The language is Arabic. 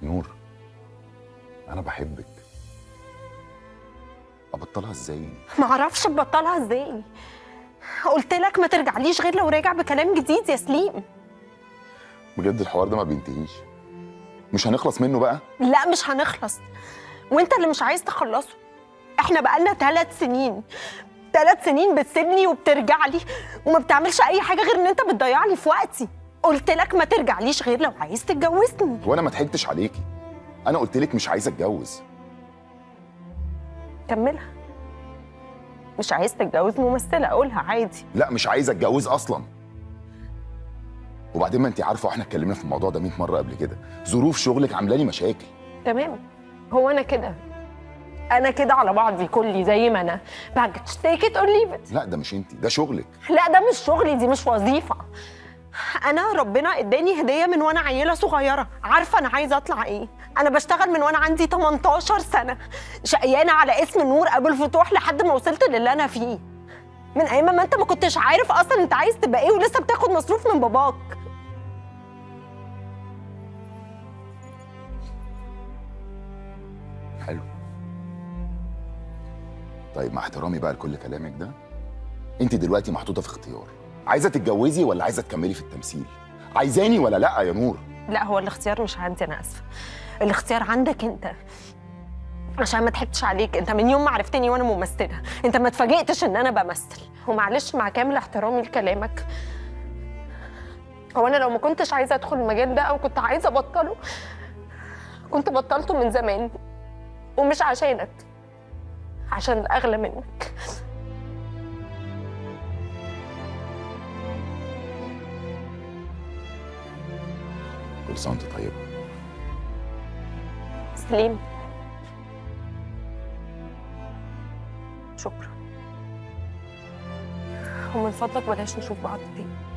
نور، انا بحبك. ابطلها ازاي؟ معرفش تبطلها ازاي. قلت لك ما ترجعليش غير لو راجع بكلام جديد يا سليم. بجد الحوار ده ما بينتهيش، مش هنخلص منه بقى؟ لا مش هنخلص، وانت اللي مش عايز تخلصه. احنا بقالنا 3 سنين، 3 سنين بتسيبني وبترجع لي وما بتعملش اي حاجه غير ان انت بتضيع لي في وقتي. قلت لك ما ترجعليش غير لو عايز تتجوزني. وانا ما ضحكتش عليكي، انا قلت لك مش عايز اتجوز. كملها. مش عايز تتجوز ممثله، قولها عادي. لا مش عايز اتجوز اصلا. وبعدين ما انت عارفه، واحنا اتكلمنا في الموضوع ده 100 مره قبل كده، ظروف شغلك عامله لي مشاكل. تمام، هو انا كده، انا كده على بعضي كلي زي ما انا. باكج تيك ات اور ليف ات. لا ده مش انت، ده شغلك. لا ده مش شغلي، دي مش وظيفه. انا ربنا اداني هديه من وانا عيله صغيره، عارفه انا عايزه اطلع ايه. انا بشتغل من وانا عندي 18 سنه، شقيانه على اسم نور ابو الفتوح لحد ما وصلت للي انا فيه. من ايام ما انت ما كنتش عارف اصلا انت عايز تبقى ايه ولسه بتاخد مصروف من باباك. حلو. طيب مع احترامي بقى لكل كلامك ده، انت دلوقتي محطوطه في اختيار، عايزه تتجوزي ولا عايزه تكملي في التمثيل؟ عايزاني ولا لا يا نور؟ لا هو الاختيار مش عندي، انا اسفه. الاختيار عندك انت، عشان ما ضحكتش عليك. انت من يوم ما عرفتني وانا ممثله، انت ما اتفاجئتش ان انا بمثل. ومعلش مع كامل احترامي لكلامك، هو انا لو ما كنتش عايزه ادخل المجال ده او كنت عايزه ابطله كنت بطلته من زمان. ومش عشانك، عشان الاغلى منك. كل سنه وانت طيبه. سليم، شكرا. ومن فضلك بلاش نشوف بعض تاني.